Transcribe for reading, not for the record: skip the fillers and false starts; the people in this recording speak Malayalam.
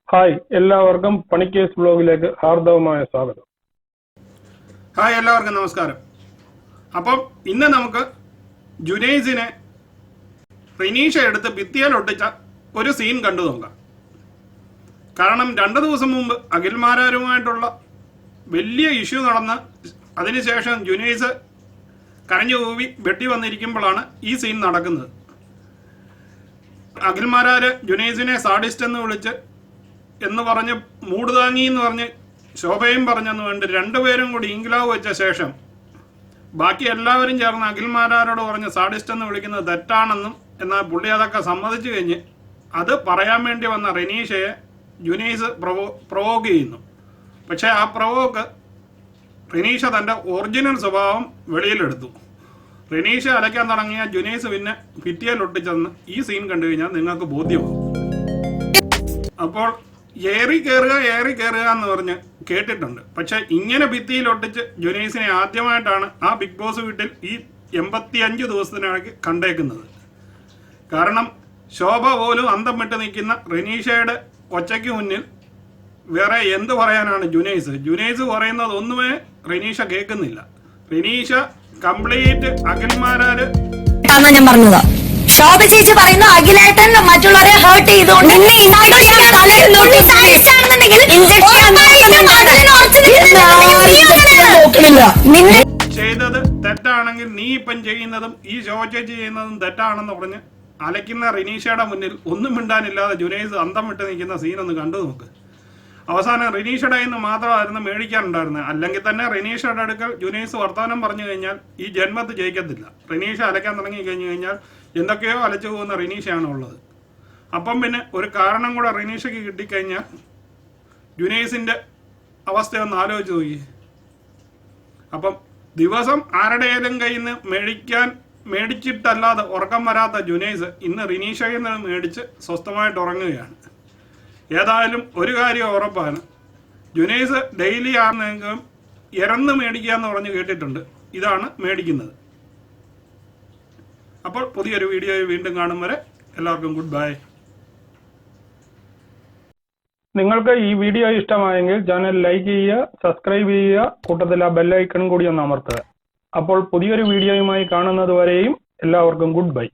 ഹായ്, എല്ലാവർക്കും പണിക്കേസ് വ്ലോഗിലേക്ക് ഹാർദവമായ സ്വാഗതം. ഹായ്, എല്ലാവർക്കും നമസ്കാരം. അപ്പം ഇന്ന് നമുക്ക് ജുനൈസിനെ റിനീഷ എടുത്ത് ഭിത്തിയിലൊട്ടിച്ച ഒരു സീൻ കണ്ടു നോക്കാം. കാരണം 2 ദിവസം മുമ്പ് അഖിൽമാരാരുമായിട്ടുള്ള വലിയ ഇഷ്യൂ നടന്ന് അതിനുശേഷം ജുനൈസ് കരഞ്ഞു കൂവി വെട്ടി വന്നിരിക്കുമ്പോഴാണ് ഈ സീൻ നടക്കുന്നത്. അഖിൽമാരാര് ജുനൈസിനെ സാഡിസ്റ്റ് എന്ന് വിളിച്ച് എന്ന് പറഞ്ഞ് മൂടുതാങ്ങി എന്ന് പറഞ്ഞ് ശോഭയും പറഞ്ഞെന്ന് വേണ്ടി രണ്ടുപേരും കൂടി ഇംഗ്ലാവ് വെച്ച ശേഷം ബാക്കി എല്ലാവരും ചേർന്ന് അഖിൽമാരാരോട് പറഞ്ഞ് സാഡിസ്റ്റ് എന്ന് വിളിക്കുന്നത് തെറ്റാണെന്നും എന്നാൽ പുള്ളി അതൊക്കെ സമ്മതിച്ചു കഴിഞ്ഞ് അത് പറയാൻ വേണ്ടി വന്ന റിനീഷയെ ജുനൈസ് പ്രൊവോക്ക് ചെയ്യുന്നു. പക്ഷേ ആ പ്രൊവോക്ക് റിനീഷ തൻ്റെ ഒറിജിനൽ സ്വഭാവം വെളിയിലെടുത്തു. റിനീഷ അലയ്ക്കാൻ തുടങ്ങിയ ജുനൈസ് പിന്നെ ഭിത്തിയിലൊട്ടിച്ചെന്ന് ഈ സീൻ കണ്ടു കഴിഞ്ഞാൽ നിങ്ങൾക്ക് ബോധ്യമാകും. അപ്പോൾ ഏറി കയറുക എന്ന് പറഞ്ഞ് കേട്ടിട്ടുണ്ട്. പക്ഷെ ഇങ്ങനെ ഭിത്തിയിലൊട്ടിച്ച് ജുനൈസിനെ ആദ്യമായിട്ടാണ് ആ ബിഗ് ബോസ് വീട്ടിൽ ഈ 85 ദിവസത്തിനിടയ്ക്ക് കണ്ടേക്കുന്നത്. കാരണം ശോഭ പോലും അന്തം വിട്ട് നിൽക്കുന്ന റിനീഷയുടെ ഒച്ചയ്ക്ക് മുന്നിൽ വേറെ എന്ത് പറയാനാണ് ജുനൈസ് പറയുന്നത് ഒന്നുമേ റിനീഷ കേൾക്കുന്നില്ല. റിനീഷ കംപ്ലീറ്റ് അഖിൽമാരാര് ഞാൻ പറഞ്ഞതാ. ശോഭ ചേച്ചി പറയുന്നു അഖിലേട്ടൻ മറ്റുള്ളവരെ ഹേർട്ട് ചെയ്തുകൊണ്ട് ചെയ്തത് തെറ്റാണെങ്കിൽ നീ ഇപ്പം ചെയ്യുന്നതും ഈ ശോഭ ചേച്ചി ചെയ്യുന്നതും തെറ്റാണെന്ന് പറഞ്ഞ് അലയ്ക്കുന്ന റിനീഷയുടെ മുന്നിൽ ഒന്നും മിണ്ടാനില്ലാതെ ജുനൈസ് അന്തം വിട്ട് നിൽക്കുന്ന സീനൊന്ന് കണ്ടു നോക്ക്. അവസാനം റിനീഷയുടെ കയ്യിൽ നിന്ന് മാത്രമായിരുന്നു മേടിക്കാനുണ്ടായിരുന്നത്. അല്ലെങ്കിൽ തന്നെ റിനീഷയുടെ അടുക്കൽ ജുനൈസ് വർത്തമാനം പറഞ്ഞു കഴിഞ്ഞാൽ ഈ ജന്മത്ത് ജയിക്കത്തില്ല. റിനീഷ അലയ്ക്കാൻ തുടങ്ങി കഴിഞ്ഞു കഴിഞ്ഞാൽ എന്തൊക്കെയോ അലച്ചു പോകുന്ന റിനീഷയാണ് ഉള്ളത്. അപ്പം പിന്നെ ഒരു കാരണം കൂടെ റിനീഷയ്ക്ക് കിട്ടിക്കഴിഞ്ഞാൽ ജുനൈസിൻ്റെ അവസ്ഥയൊന്ന് ആലോചിച്ച് നോക്കി. അപ്പം ദിവസം ആരുടെയും കയ്യിൽ നിന്ന് മേടിച്ചിട്ടല്ലാതെ ഉറക്കം വരാത്ത ജുനൈസ് ഇന്ന് റിനീഷയിൽ നിന്ന് മേടിച്ച് സ്വസ്ഥമായിട്ട് ഉറങ്ങുകയാണ്. ഏതായാലും ഒരു കാര്യം ഉറപ്പാണ്, ജുനൈസ് ഡെയിലി ആണെങ്കിലും ഇറന്ന് മേടിക്കുക എന്ന് പറഞ്ഞ് കേട്ടിട്ടുണ്ട്. ഇതാണ് മേടിക്കുന്നത്. അപ്പോൾ പുതിയൊരു വീഡിയോയിൽ വീണ്ടും കാണും വരെ എല്ലാവർക്കും ഗുഡ് ബൈ. നിങ്ങൾക്ക് ഈ വീഡിയോ ഇഷ്ടമായെങ്കിൽ ചാനൽ ലൈക്ക് ചെയ്യുക, സബ്സ്ക്രൈബ് ചെയ്യുക, കൂട്ടത്തിൽ ആ ബെല്ലൈക്കൺ കൂടി ഒന്ന് അമർത്തുക. അപ്പോൾ പുതിയൊരു വീഡിയോയുമായി കാണുന്നത് വരെയും എല്ലാവർക്കും ഗുഡ് ബൈ.